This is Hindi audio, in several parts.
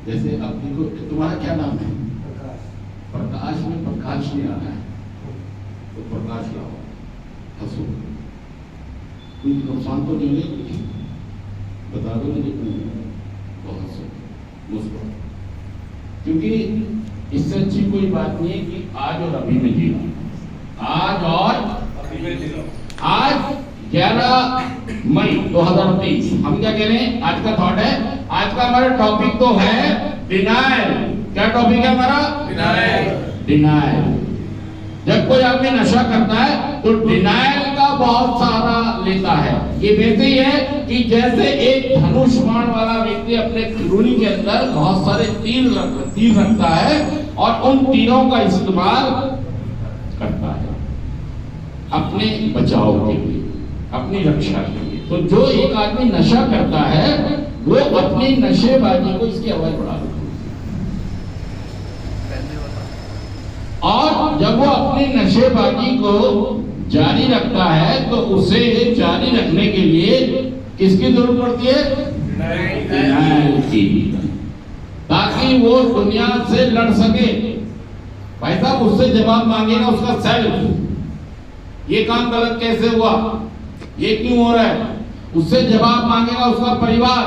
जैसे अब देखो, तुम्हारा क्या नाम है? प्रकाश में प्रकाश नहीं आ रहा है, तो प्रकाश लाओ, हंसो, कोई नुकसान तो नहीं है, बता दो मुझे क्यों, तो हंसो, मुस्कुराओ, क्योंकि इससे अच्छी कोई बात नहीं है कि आज और अभी में जीना। आज और अभी में जीना। आज 11 मई 2023, हम क्या कह रहे हैं? आज का थॉट है, आज का हमारा टॉपिक तो है डिनायल। क्या टॉपिक है हमारा? डिनायल। डिनायल। जब कोई आदमी नशा करता है तो डिनायल का बहुत सारा लेता है। ये वैसे ही है कि जैसे एक धनुष बाण वाला व्यक्ति अपने खिलौने के अंदर बहुत सारे तीर रखता है और उन तीरों का इस्तेमाल करता है अपने बचाव के लिए, अपनी रक्षा के लिए। तो जो एक आदमी नशा करता है वो अपनी नशेबाजी को, इसकी आवाज बढ़ा देता है, और जब वो अपनी नशेबाजी को जारी रखता है तो उसे जारी रखने के लिए किसकी जरूरत पड़ती है? डिनायल की, ताकि वो दुनिया से लड़ सके। भाई साहब, उससे जवाब मांगेगा उसका सेल्फ, ये काम गलत कैसे हुआ, ये क्यों हो रहा है। उससे जवाब मांगेगा उसका परिवार,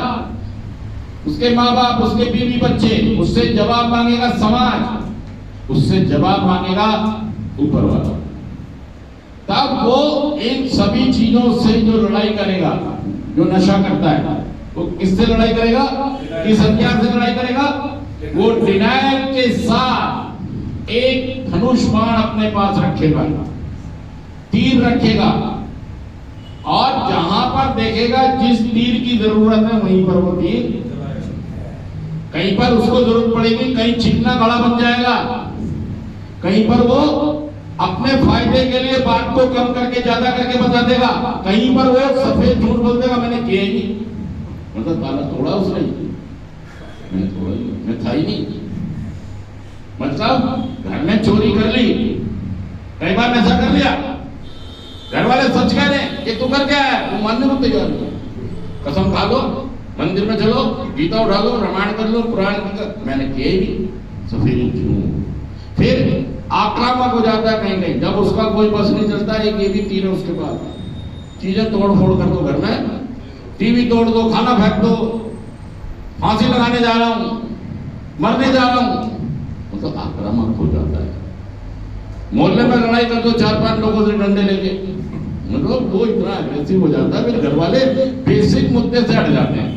उसके माँ बाप, उसके बीवी बच्चे, उससे जवाब मांगेगा समाज, उससे जवाब मांगेगा ऊपर वाला। तब वो इन सभी चीजों से जो लड़ाई करेगा, जो नशा करता है, वो किससे लड़ाई करेगा? किस हथियार से लड़ाई करेगा? वो डिनायल के साथ एक धनुष बाण अपने पास रखेगा, तीर रखेगा, और जहां पर देखेगा जिस तीर की जरूरत है वहीं पर वो तीर, कहीं पर उसको जरूरत पड़ेगी, कहीं चिकना गड़ा बन जाएगा, कहीं पर वो अपने फायदे के लिए बात को कम करके ज्यादा करके बता देगा, कहीं पर वो सफेद झूठ बोल देगा, मैंने किया ही नहीं, मतलब ताला तोड़ा उसने, मैंने तोड़ा ही, मैं था ही नहीं, मतलब घर में चोरी कर ली, कई बार नशा कर लिया, घर वाले सच कह रहे हैं कि तू कर क्या है, वो मानने को तैयार नहीं, कसम खा लो, मंदिर में चलो, गीता उठा लो, रामायण कर लो, पुराण कर, मैंने किया ही नहीं, सफेद झूठ। फिर आक्रामक हो जाता है कहीं कहीं, जब उसका कोई बस नहीं चलता है, ये भी तीर है उसके पास, चीजें तोड़ फोड़ कर दो घर में, टीवी तोड़ दो, खाना फेंक दो, फांसी लगाने जा रहा हूं, मरने जा रहा हूं, मतलब आक्रामक हो जाता है। मोहल्ले में लड़ाई कर दो 4-5 लोगों से डंडे लेके, मतलब वो इतना अग्रेसिव हो जाता है, फिर घर वाले बेसिक मुद्दे से हट जाते हैं।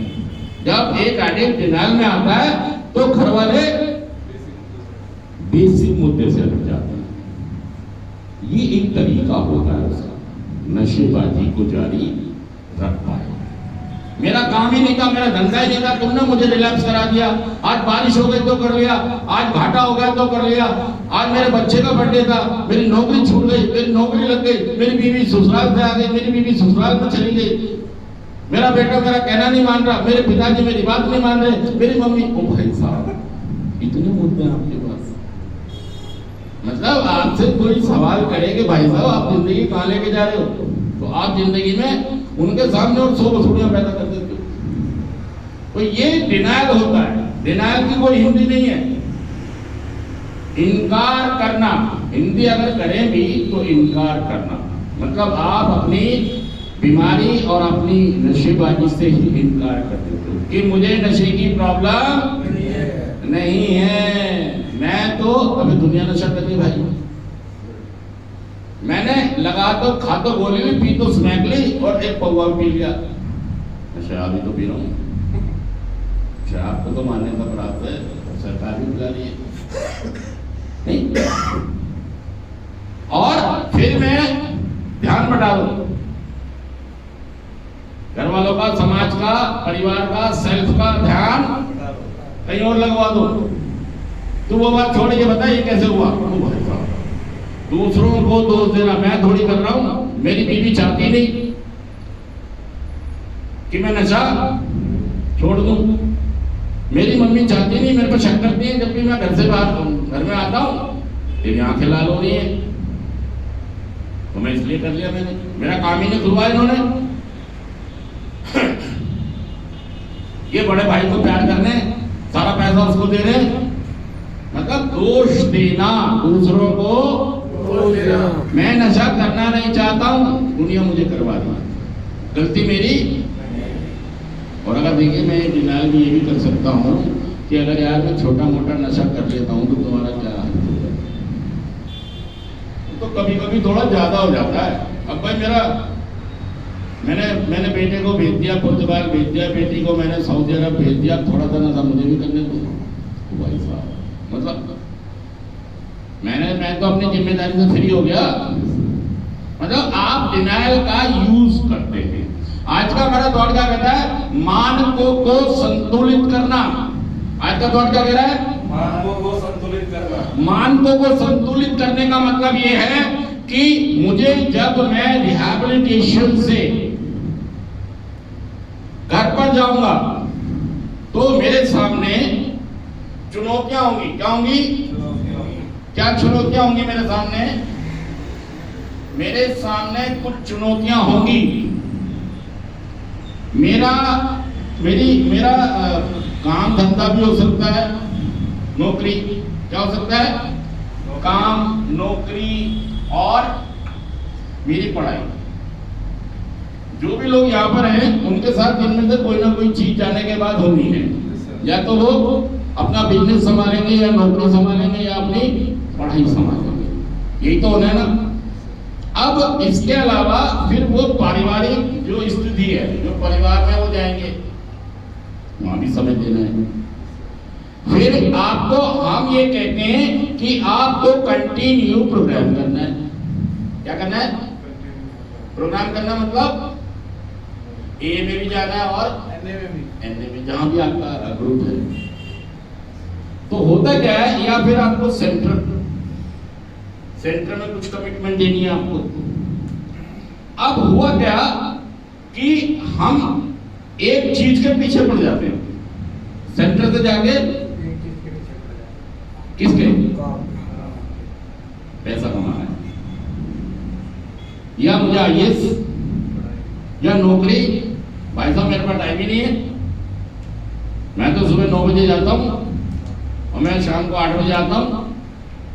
जब एक एडिक्ट डिनायल में आता है तो घर वाले बेसिक मुद्दे से हट जाते हैं। ये एक तरीका होता है उसका, नशेबाजी को जारी रखता है। मेरा काम ही नहीं था, मेरा धंधा ही नहीं था, तुमने मुझे रिलैक्स करा दिया, आज बारिश हो गई तो कर लिया, आज घाटा हो गया तो कर लिया, आज मेरे बच्चे का बर्थडे था, मेरी नौकरी छूट गई, मेरी नौकरी लग गई, मेरी बीवी ससुराल से आ गई, मेरी बीवी ससुराल में चली गई, मेरा बेटा मेरा कहना नहीं मान रहा, मेरे पिताजी मेरी बात नहीं मान रहे, मेरी मम्मी, ओ भाई साहब इतने मुद्दे हैं आपके पास। मतलब आपसे कोई सवाल करे कि भाई साहब आप जिंदगी कहाँ लेके जा रहे हो, तो आप जिंदगी में उनके सामने और 100 बसुड़ियां पैदा कर देते हो। तो ये डिनायल होता है। डिनायल की कोई हिंदी नहीं है, इनकार करना, हिंदी अगर करें भी तो इनकार करना, मतलब आप अपनी बीमारी और अपनी नशेबाजी से ही इनकार कर देते हो कि मुझे नशे की प्रॉब्लम नहीं है, मैं तो अभी दुनिया नशा कर ली भाई, मैंने लगा तो खा तो गोली ली, पी तो स्नैक ली और एक पौवा पी लिया, शराब भी तो पी रहा हूँ, शराब को तो मान्यता प्राप्त है, सरकार भी पिला रही है नहीं, और फिर मैं ध्यान बटा दूं घर वालों का, समाज का, परिवार का, सेल्फ का ध्यान कहीं और लगवा दो। तू वो बात छोड़ के बता ये कैसे हुआ, दूसरों को दोष देना, मैं थोड़ी कर रहा हूं, मेरी बीवी चाहती नहीं कि मैं नशा छोड़ दूं, मेरी मम्मी चाहती नहीं, मेरे पर शक करती है जब भी मैं घर से बाहर घर में आता हूं, तेरी आंखें लाल हो रही है, तो मैं इसलिए कर लिया, मैंने मेरा काम ही नहीं खुलवाया इन्होंने। ये बड़े भाई को प्यार करने सारा पैसा उसको दे रहे हैं। मतलब दोष देना दूसरों को, मैं नशा करना नहीं चाहता हूं, दुनिया मुझे करवा दी, गलती मेरी। और अगर देखिए मैं डिनाइल भी ये भी कर सकता हूं कि अगर यार मैं छोटा मोटा नशा कर लेता हूं तो तुम्हारा क्या हाल होगा, तो कभी कभी थोड़ा ज्यादा हो जाता है। अब भाई मैंने बेटे को भेज दिया, पुर्तगाल भेज दिया, बेटी को मैंने सऊदी अरब भेज दिया, थोड़ा सा नशा मुझे भी करने दो भाई साहब। मतलब मैं तो अपनी जिम्मेदारी से फ्री हो गया। मतलब आप डिनाइल का यूज करते हैं। आज का हमारा दौर क्या कहता है, मानकों को संतुलित करना। आज का दौर क्या कह रहा है, मानकों को संतुलित करना। मानकों को संतुलित करने का मतलब यह है कि मुझे जब मैं रिहैबिलिटेशन से घर पर जाऊंगा तो मेरे सामने चुनौतियां होंगी। क्या होंगी? क्या चुनौतियां होंगी मेरे सामने? मेरे सामने कुछ चुनौतियां होंगी। मेरा काम धंधा भी हो सकता है, नौकरी, क्या हो सकता है, काम, नौकरी और मेरी पढ़ाई। जो भी लोग यहाँ पर हैं उनके साथ इनमें से कोई ना कोई चीज जाने के बाद होनी है। या तो वो अपना बिजनेस संभालेंगे, या नौकरी संभालेंगे, या अपनी पढ़ाई संभालेंगे। यही तो होना है ना। अब इसके अलावा फिर वो पारिवारिक जो स्थिति है, जो परिवार में वो जाएंगे, वहां भी समय देना है। फिर आपको हम ये कहते हैं कि आपको कंटिन्यू प्रोग्राम करना है। क्या करना है? प्रोग्राम करना मतलब ए में भी जाना है और एन में भी, जहां भी आपका ग्रुप है। तो होता क्या है, या फिर आपको सेंटर में कुछ कमिटमेंट देनी है आपको। अब हुआ क्या कि हम एक चीज के पीछे पड़ जाते हैं, सेंटर से जाके किसके, पैसा कमाना है, या मुझे आईएएस या नौकरी। भाई साहब मेरे पास टाइम ही नहीं है। मैं तो सुबह 9 बजे जाता हूं और मैं शाम को 8 बजे आता हूं।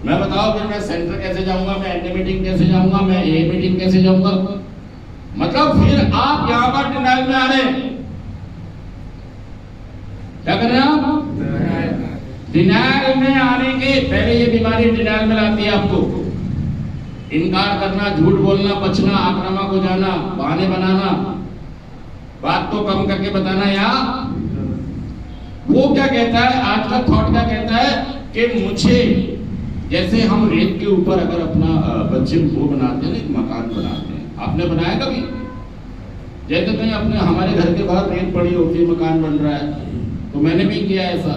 मैं बताओ फिर मैं सेंटर कैसे जाऊंगा, मैं एनए मीटिंग कैसे जाऊंगा, मैं ए मीटिंग कैसे जाऊंगा। मतलब फिर आप यहां पर डिनाइल में आ रहे हैं। क्या कर रहे हैं आप? डिनाइल में आने के पहले ये बीमारी डिनाइल में लाती है आपको। इनकार करना, झूठ बोलना, बचना, आक्रामक हो जाना, बहाने बनाना, बात को कम करके बताना। या वो क्या कहता है, आज का थॉट क्या कहता है कि मुझे, जैसे हम रेत के ऊपर अगर अपना बच्चे वो बनाते हैं ना, एक मकान बनाते हैं, आपने बनाया कभी? जैसे कहीं अपने हमारे घर के बाहर रेत पड़ी होती है, मकान बन रहा है, तो मैंने भी किया ऐसा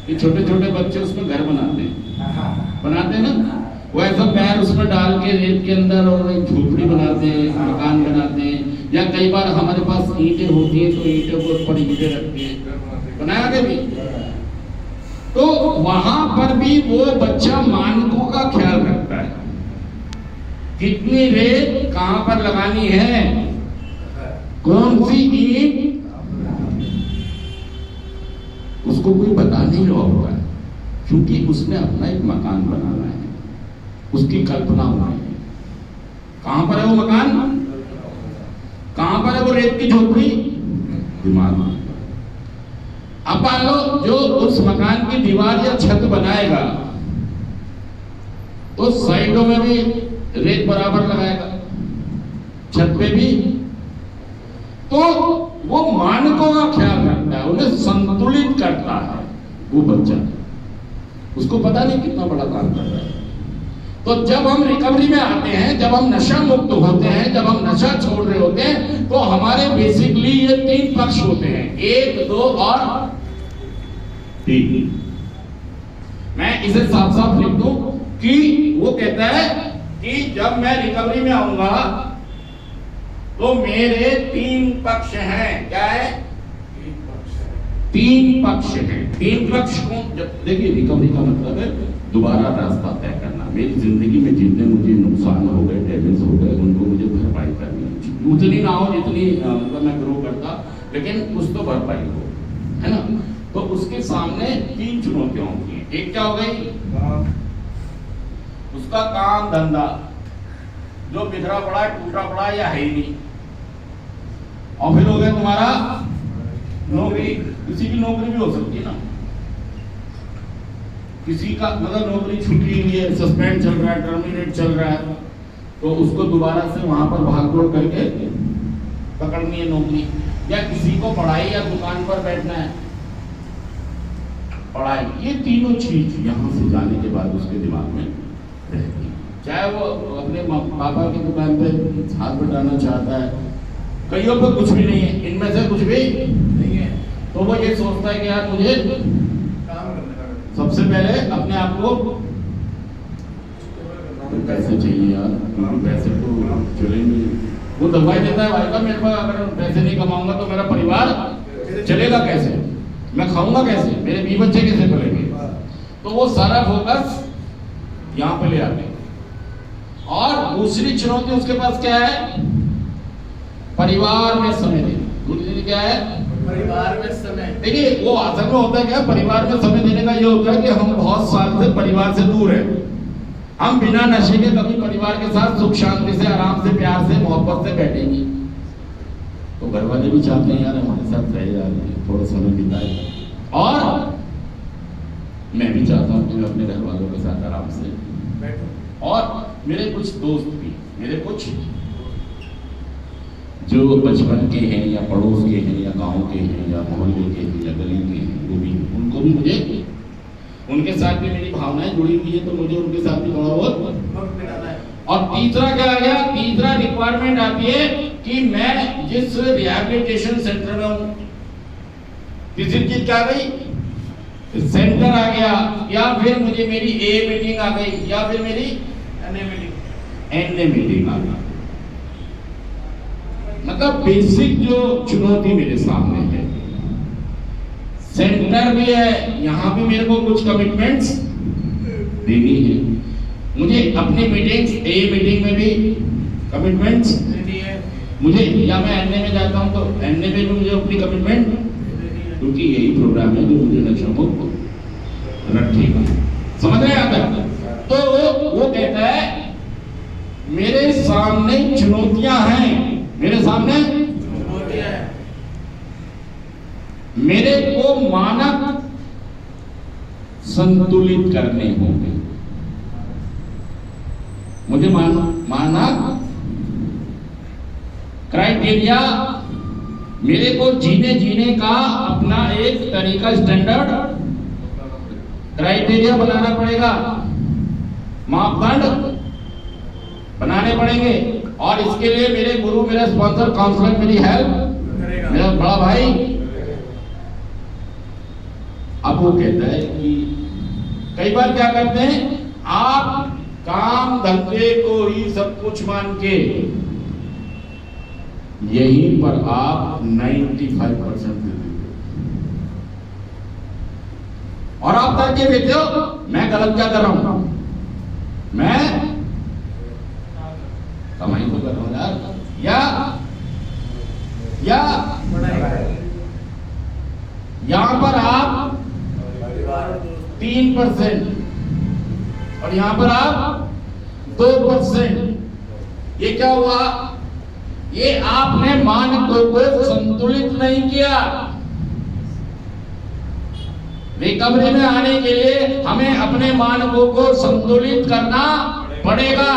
कि छोटे छोटे बच्चे उसमें घर बनाते हैं ना, वो ऐसा पैर उसमें डाल के रेत के अंदर और एक झोपड़ी बनाते हैं, मकान बनाते हैं। या कई बार हमारे पास ईंटें होती हैं तो ईंटों के ऊपर ईंटें रख के बनाया कभी? तो वहां पर भी वो बच्चा मानकों का ख्याल रखता है, कितनी रेत कहां पर लगानी है, कौन सी ईंट, उसको कोई बता नहीं रहा होता है, क्योंकि उसने अपना एक मकान बनाना है, उसकी कल्पना होनी है। कहां पर है वो मकान, कहां पर है वो रेत की झोपड़ी, दिमाग में। अब मान लो जो उस मकान की दीवार या छत बनाएगा तो साइडों में भी रेत बराबर लगाएगा, छत पे भी। तो वो मानकों का ख्याल रखता है, उन्हें संतुलित करता है वो बच्चा। उसको पता नहीं कितना बड़ा काम कर रहा है। तो जब हम रिकवरी में आते हैं, जब हम नशा मुक्त होते हैं, जब हम नशा छोड़ रहे होते हैं, तो हमारे बेसिकली ये 3 पक्ष होते हैं, 1, 2 और 3। मैं इसे साफ साफ लिख दूं कि वो कहता है कि जब मैं रिकवरी में आऊंगा तो मेरे 3 पक्ष हैं। क्या है? 3 पक्ष हैं। 3 पक्ष को जब देखिए, रिकवरी का मतलब है दोबारा रास्ता तय करना। मेरी जिंदगी में जितने मुझे नुकसान हो गए, डैमेज हो गए, उनको मुझे भरपाई करनी है। उतनी ना हो जितनी मतलब मैं ग्रो करता, लेकिन कुछ तो भरपाई हो, है ना। तो उसके सामने 3 चुनौतियां होती हैं। एक क्या हो गई, उसका काम धंधा जो बिखरा पड़ा है, टूटा पड़ा है या है ही नहीं। और फिर हो गया तुम्हारा नौकरी, किसी की नौकरी भी हो सकती है ना, किसी का मतलब नौकरी छुट्टी हुई है, सस्पेंड चल रहा है, टर्मिनेट चल रहा है, तो उसको दोबारा से वहां पर भागदौड़ करके पकड़नी है नौकरी। या किसी को पढ़ाई या दुकान पर बैठना है, पढ़ाई, ये तीनों चीज यहाँ से जाने के बाद उसके दिमाग में रहती है। चाहे वो अपने पापा की दुकान पे हाथ बटाना चाहता है, कईयों पे कुछ भी नहीं है, इनमें से कुछ भी नहीं है, तो वो ये सोचता है कि यार मुझे काम करना, सबसे पहले अपने आप को पैसे चाहिए यार, क्योंकि पैसे तो चलेंगे। वो दवाई देता है भाई का, मेरे पास अगर पैसे नहीं कमाऊंगा तो मेरा परिवार चलेगा कैसे, मैं खाऊंगा कैसे, मेरे 20 बच्चे कैसे पलेंगे। तो वो सारा फोकस यहाँ पे ले आते हैं। और दूसरी चुनौती उसके पास क्या है, परिवार में समय देना। दूसरी क्या है, परिवार में समय। देखिए वो असल में होता है क्या, परिवार में समय देने का ये होता है कि हम बहुत साल से परिवार से दूर हैं, हम बिना नशे के कभी परिवार के साथ सुख शांति से, आराम से, प्यार से, मोहब्बत से बैठेंगे। तो घर वाले भी चाहते हैं यार हमारे साथ रहे, यार थोड़ा समय बिताए, और मैं भी चाहता हूँ कि मैं अपने घर वालों के साथ आराम से बैठूं। और मेरे कुछ दोस्त भी, मेरे कुछ जो बचपन के हैं या पड़ोस के हैं या गांव के हैं या मोहल्ले के हैं या गली के हैं, वो भी, उनको भी मुझे, उनके साथ भी मेरी भावनाएं जुड़ी हुई है, तो मुझे उनके साथ भी थोड़ा बहुत वक्त बिताना है। और तीसरा क्या आ गया, तीसरा रिक्वायरमेंट आती है कि मैं जिस रिहैबिलिटेशन सेंटर में हूँ, तीसरी चीज क्या आ गई, सेंटर आ गया, या फिर मुझे मेरी ए मीटिंग आ गई, या फिर मेरी एन मीटिंग आ गई। मतलब बेसिक जो चुनौती मेरे सामने है, सेंटर भी है, यहाँ भी मेरे को कुछ कमिटमेंट्स देनी है, मुझे अपनी मीटिंग्स, ए मीटिंग में भी कमिटमेंट्स देनी है मुझे, या मैं एनए में जाता हूँ तो एनए में भी मुझे अपनी कमिटमेंट, क्योंकि यही प्रोग्राम है जो मुझे नशा मुक्त रखेगा। समझ रहे हैं? तो वो कहता है मेरे सामने चुनौतियां हैं, मेरे सामने चुनौतियां हैं, मेरे को मानक संतुलित करने होंगे, मुझे मानक क्राइटेरिया, मेरे को जीने का अपना एक तरीका, स्टैंडर्ड क्राइटेरिया बनाना पड़ेगा, मापदंड बनाने पड़ेंगे। और इसके लिए मेरे गुरु, मेरा स्पॉन्सर, काउंसलर मेरी हेल्प, मेरा बड़ा भाई। अब वो कहता है कि कई बार क्या करते हैं, आप काम धंधे को ही सब कुछ मान के यहीं पर आप 95% दे देते और आप करके देते हो मैं गलत क्या कर रहा हूं, मैं कमाई तो कर रहा हूं यार, या यहां पर आप 3% और यहां पर आप 2%। ये क्या हुआ, ये आपने मानकों को संतुलित नहीं किया। रिकवरी में आने के लिए हमें अपने मानकों को संतुलित करना पड़ेगा।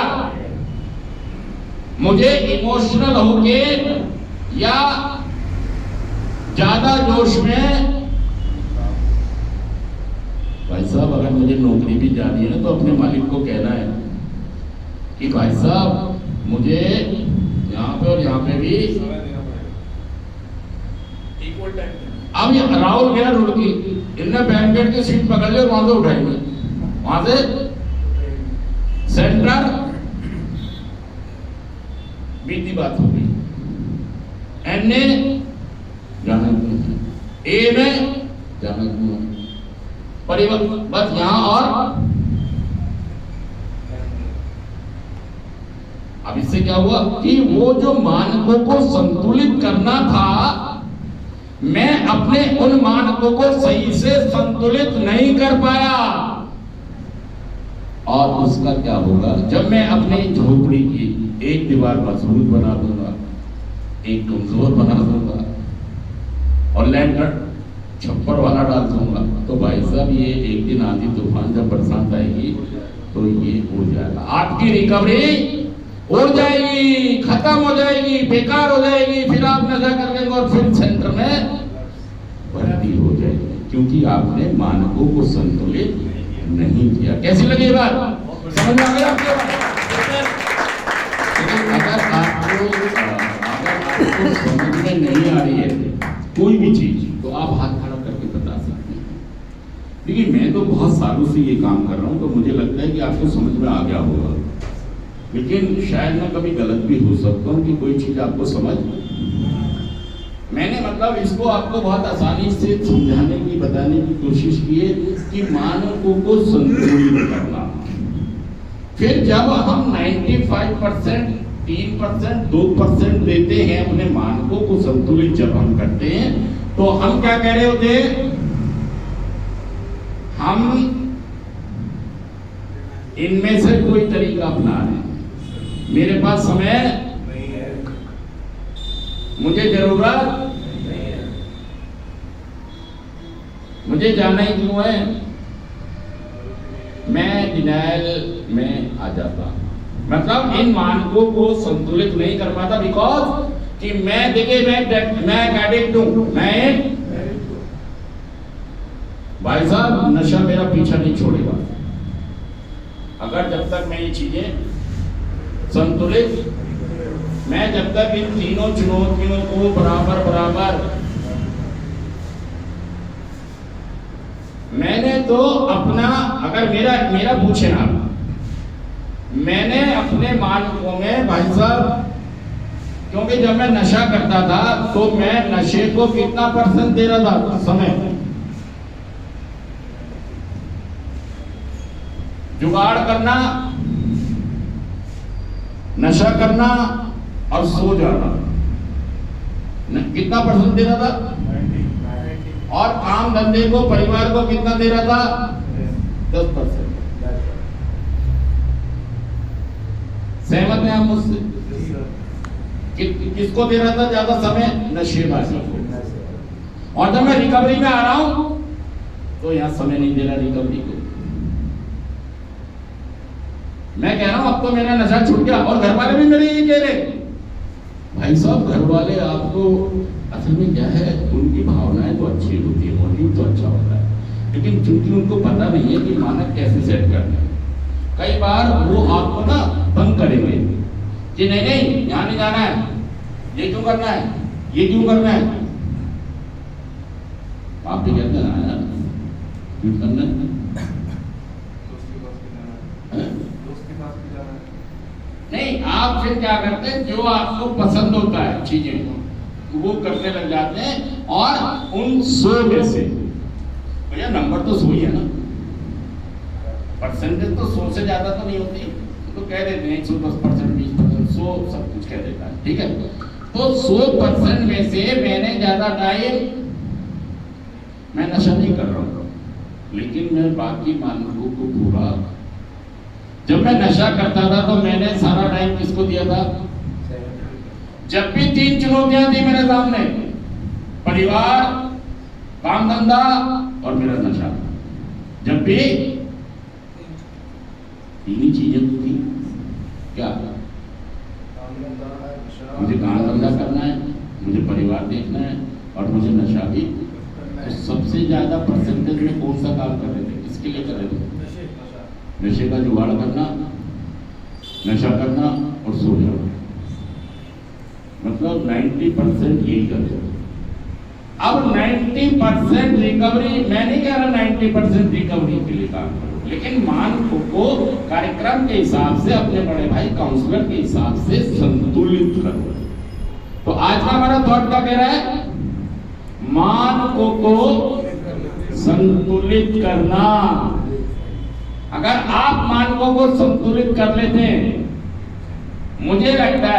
मुझे इमोशनल होके या ज्यादा जोश में, भाई साहब अगर मुझे नौकरी भी जानी है तो अपने मालिक को कहना है कि भाई साहब मुझे यहाँ पे और यहाँ पे भी इक्वल टाइम। अब ये राहुल गया रुड़की, इनने बैंकेट की सीट पकड़ ली और वहां से उठाएंगे, वहां से सेंटर बीती बात हो गई, एनए जाना क्यों, ए में जाना क्यों, परिवर्तन बस यहां। और अब इससे क्या हुआ कि वो जो मानकों को संतुलित करना था मैं अपने उन मानकों को सही से संतुलित नहीं कर पाया, और उसका क्या होगा? जब मैं अपनी झोपड़ी की एक दीवार मजबूत बना दूंगा, एक कमजोर बना दूंगा और लैंटर छप्पर वाला डाल दूंगा, तो भाई साहब ये एक दिन आंधी तूफान जब बरसात आएगी तो ये हो जाएगा, आपकी रिकवरी हो जाएगी, खत्म हो जाएगी, बेकार हो जाएगी, फिर आप नशा कर लेंगे और फिर सेंटर में भर्ती हो जाएगी, क्योंकि आपने मानकों को संतुलित नहीं किया। कैसी लगी ये बात? समझ में आ गया आपको? अगर आपको समझ में नहीं आ रही है कोई भी चीज, तो आप हाथ खड़ा करके बता सकते हैं। देखिए मैं तो बहुत सालों से ये काम कर रहा हूँ, तो मुझे लगता है कि आपको समझ में आ गया होगा, लेकिन शायद मैं कभी गलत भी हो सकता हूँ कि कोई चीज आपको समझ, मैंने मतलब इसको आपको बहुत आसानी से समझाने की, बताने की कोशिश की है कि मानकों को संतुलित करना। फिर जब हम 95%, 3%, 2% देते हैं अपने मानकों को संतुलित जब हम करते हैं, तो हम क्या कह रहे होते हैं? हम इनमें से कोई तरीका अपना रहे हैं। मेरे पास समय मुझे जरूरत, मुझे जाना ही क्यों है, मैं डिनायल में आ जाता, मतलब इन मानकों को संतुलित नहीं कर पाता, बिकॉज कि मैं देखिए मैं एडिक्ट हूं, मैं भाई साहब नशा मेरा पीछा नहीं छोड़ेगा अगर जब तक मैं ये चीजें संतुलित, मैं जब तक इन तीनों चुनौतियों को बराबर बराबर, मैंने तो अपना, अगर मेरा पूछे ना, मैंने अपने मानकों में भाई साहब, क्योंकि जब मैं नशा करता था तो मैं नशे को कितना % दे रहा था समय, जुगाड़ करना, नशा करना और सो जाना, कितना % दे रहा था? और काम धंधे को, परिवार को कितना दे रहा था? 10%। सहमत हैं आप मुझसे? किसको दे रहा था ज्यादा समय? नशेबाजी को। और जब मैं रिकवरी में आ रहा हूं तो यहां समय नहीं दे रहा रिकवरी को। मैं कह रहा हूं अब तो मेरा नशा छूट गया, और घर वाले भी मेरे ये कह रहे, भाई साहब घर वाले आपको, असल में क्या है, उनकी भावनाएं तो अच्छी होती है, मोटिव तो अच्छा होता है, लेकिन चूंकि उनको पता नहीं है कि मानक कैसे सेट करना है, कई बार वो आपको ना तंग करेंगे कि नहीं नहीं यहाँ नहीं जाना है, ये क्यों करना है, ये क्यों करना है, आप भी कहते हैं क्यों करना है, नहीं आप फिर क्या करते हैं, जो आपको पसंद होता है चीजें वो करने लग जाते हैं, और उन 100 में से, भैया नंबर तो 100 ही है ना, परसेंटेज तो 100 से ज्यादा तो नहीं होती, तो कह देते हैं 110%, 20%, 100 सब कुछ कह देता है, ठीक है। तो 100% में से मैंने ज्यादा टाइम मैं नशा नहीं कर रहा हूँ, लेकिन मैं बाकी मानकों को पूरा, जब मैं नशा करता था तो मैंने सारा टाइम किसको दिया था? जब भी 3 चुनौतियां थी मेरे सामने, परिवार, काम धंधा और मेरा नशा, जब भी 3 ही चीजें थी, क्या मुझे काम धंधा करना है, मुझे परिवार देखना है और मुझे नशा भी। तो सबसे ज्यादा परसेंटेज में कौन सा काम कर रहे थे, किसके लिए कर रहे थे? नशे का जुगाड़ करना, नशा करना और सो जाना, मतलब 90% यही कर रहे। अब 90% रिकवरी, मैं नहीं कह रहा 90% रिकवरी के लिए काम करो, लेकिन मानकों को कार्यक्रम के हिसाब से, अपने बड़े भाई काउंसलर के हिसाब से संतुलित करो। तो आज का हमारा थॉट क्या कह रहा है? मानकों को संतुलित करना। अगर आप मानकों को संतुलित कर लेते हैं, मुझे लगता है